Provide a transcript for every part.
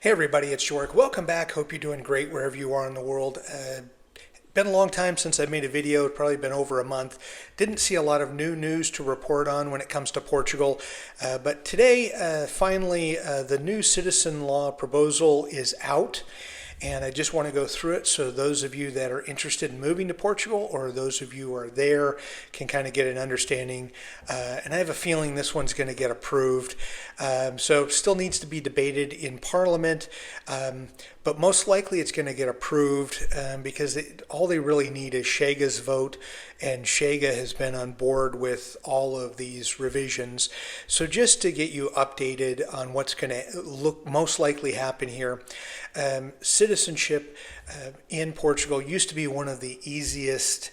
Hey everybody, it's Joric. Welcome back. Hope you're doing great wherever you are in the world. Been a long time since I made a video. It's probably been over a month. Didn't see a lot of new news to report on when it comes to Portugal. But today, finally, the new citizen law proposal is out. And I just want to go through it so those of you that are interested in moving to Portugal or those of you who are there can kind of get an understanding. And I have a feeling this one's going to get approved. So still needs to be debated in Parliament. But most likely it's going to get approved because all they really need is Chega's vote, and Chega has been on board with all of these revisions. So just to get you updated on what's going to look most likely happen here, citizenship in Portugal used to be one of the easiest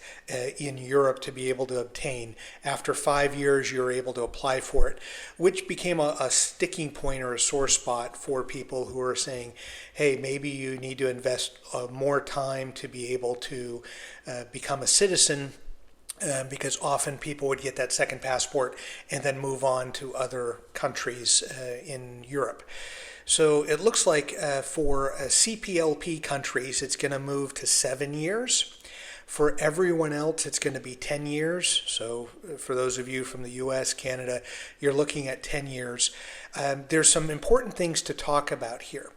in Europe to be able to obtain. After 5 years, you're able to apply for it, which became a sticking point or a sore spot for people who are saying, hey, maybe you need to invest more time to be able to become a citizen. Because often people would get that second passport and then move on to other countries in Europe. So it looks like for CPLP countries, it's going to move to 7 years. For everyone else, it's going to be 10 years. So for those of you from the US, Canada, you're looking at 10 years. There's some important things to talk about here.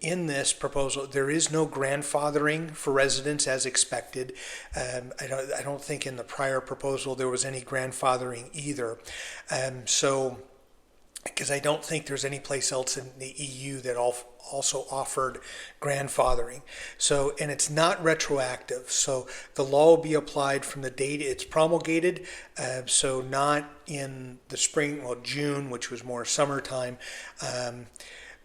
In this proposal, there is no grandfathering for residents as expected. I don't think in the prior proposal there was any grandfathering either. Because I don't think there's any place else in the EU that also offered grandfathering. So, and it's not retroactive. So the law will be applied from the date it's promulgated. So not in the spring, well, June, which was more summertime.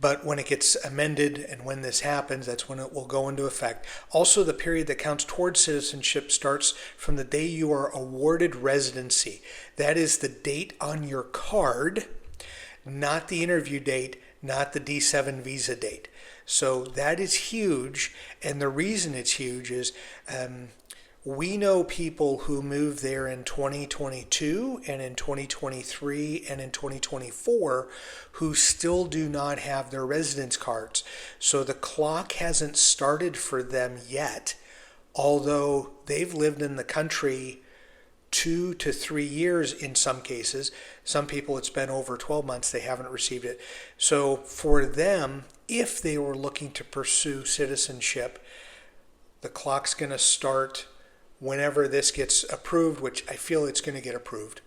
But when it gets amended and when this happens, that's when it will go into effect. Also, the period that counts towards citizenship starts from the day you are awarded residency. That is the date on your card, not the interview date, not the D7 visa date. So that is huge. And the reason it's huge is we know people who moved there in 2022 and in 2023 and in 2024 who still do not have their residence cards. So the clock hasn't started for them yet, although they've lived in the country 2 to 3 years in some cases. Some people it's been over 12 months, they haven't received it. So for them, if they were looking to pursue citizenship, the clock's going to start whenever this gets approved, which I feel it's going to get approved.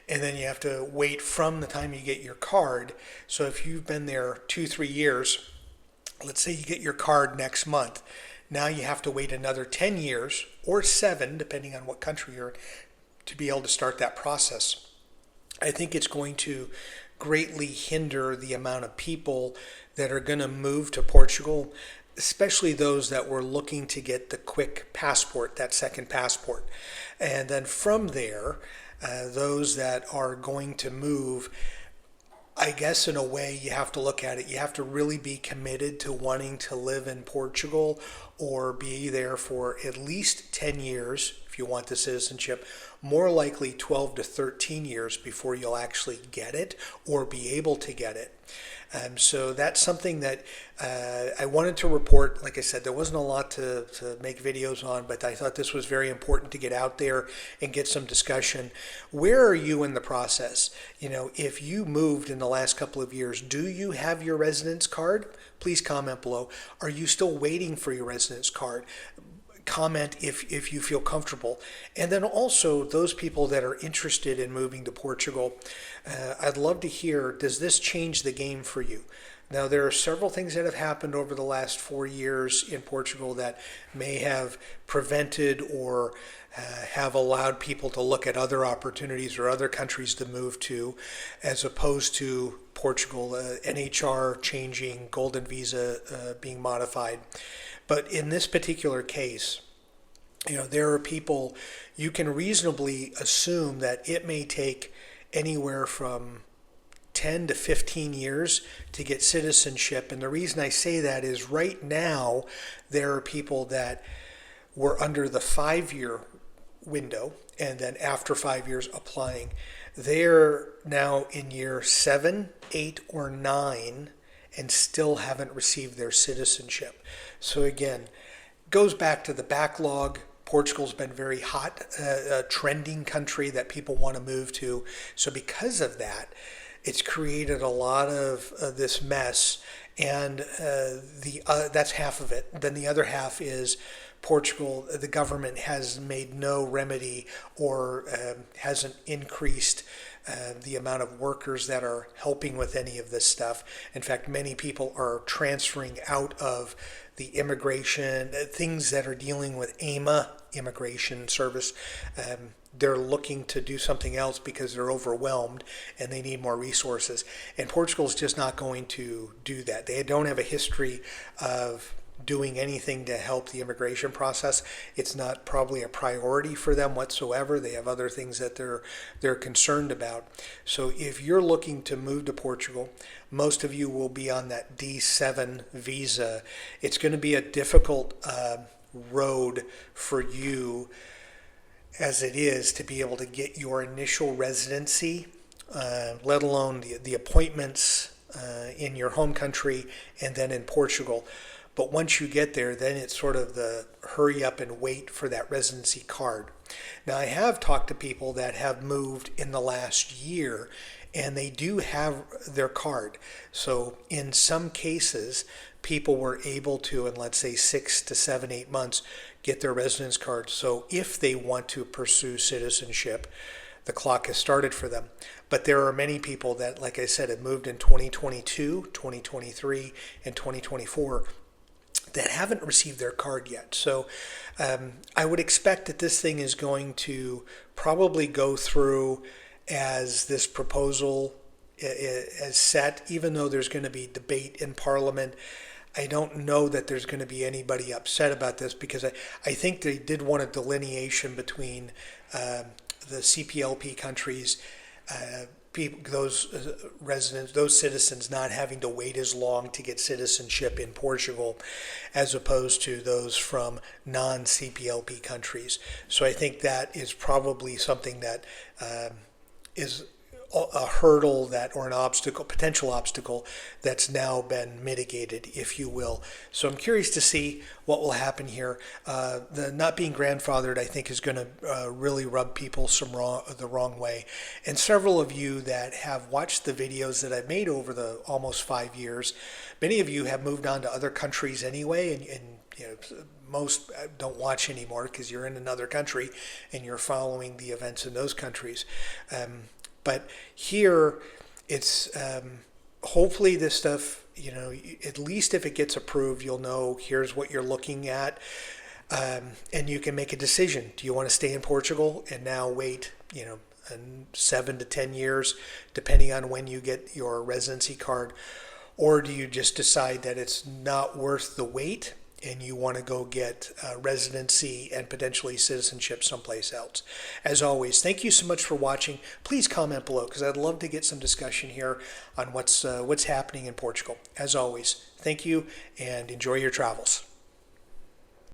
And then you have to wait from the time you get your card. So if you've been there 2-3 years, let's say you get your card next month, now you have to wait another 10 years or 7, depending on what country you're in, to be able to start that process. I think it's going to greatly hinder the amount of people that are going to move to Portugal, especially those that were looking to get the quick passport, that second passport. And then from there, those that are going to move, I guess in a way you have to look at it, you have to really be committed to wanting to live in Portugal or be there for at least 10 years if you want the citizenship, more likely 12 to 13 years before you'll actually get it or be able to get it. So that's something that I wanted to report. Like I said, there wasn't a lot to make videos on, but I thought this was very important to get out there and get some discussion. Where are you in the process? You know, if you moved in the last couple of years, do you have your residence card? Please comment below. Are you still waiting for your residence card? Comment if you feel comfortable. And then also those people that are interested in moving to Portugal, I'd love to hear, does this change the game for you? Now, there are several things that have happened over the last 4 years in Portugal that may have prevented or have allowed people to look at other opportunities or other countries to move to, as opposed to Portugal, NHR changing, golden visa being modified. But in this particular case, you know, there are people, you can reasonably assume that it may take anywhere from 10 to 15 years to get citizenship. And the reason I say that is right now, there are people that were under the 5-year window and then after 5 years applying. They're now in year 7, 8, or 9 and still haven't received their citizenship. So again, goes back to the backlog. Portugal's been very hot, a trending country that people want to move to. So because of that, it's created a lot of this mess, and that's half of it. Then the other half is Portugal, the government has made no remedy or hasn't increased the amount of workers that are helping with any of this stuff. In fact, many people are transferring out of the immigration, things that are dealing with AMA, immigration service. They're looking to do something else because they're overwhelmed and they need more resources. And Portugal's just not going to do that. They don't have a history of doing anything to help the immigration process. It's not probably a priority for them whatsoever. They have other things that they're concerned about. So if you're looking to move to Portugal, most of you will be on that D7 visa. It's going to be a difficult road for you as it is to be able to get your initial residency, let alone the appointments in your home country and then in Portugal. But once you get there, then it's sort of the hurry up and wait for that residency card. Now, I have talked to people that have moved in the last year, and they do have their card. So in some cases, people were able to, in let's say 6 to 7, 8 months, get their residence card. So if they want to pursue citizenship, the clock has started for them. But there are many people that, like I said, have moved in 2022, 2023, and 2024 that haven't received their card yet. So I would expect that this thing is going to probably go through as this proposal is set, even though there's going to be debate in Parliament. I don't know that there's going to be anybody upset about this, because I think they did want a delineation between the CPLP countries, those residents, those citizens not having to wait as long to get citizenship in Portugal, as opposed to those from non-CPLP countries. So I think that is probably something that is a hurdle that, or an obstacle, potential obstacle that's now been mitigated, if you will. So I'm curious to see what will happen here. The not being grandfathered, I think, is going to really rub people the wrong way. And several of you that have watched the videos that I've made over the almost 5 years, many of you have moved on to other countries anyway, and you know, most don't watch anymore because you're in another country and you're following the events in those countries. But here, it's hopefully this stuff, you know, at least if it gets approved, you'll know here's what you're looking at, and you can make a decision. Do you want to stay in Portugal and now wait, you know, 7 to 10 years, depending on when you get your residency card, or do you just decide that it's not worth the wait and you want to go get residency and potentially citizenship someplace else? As always, thank you so much for watching. Please comment below, because I'd love to get some discussion here on what's happening in Portugal. As always, thank you and enjoy your travels.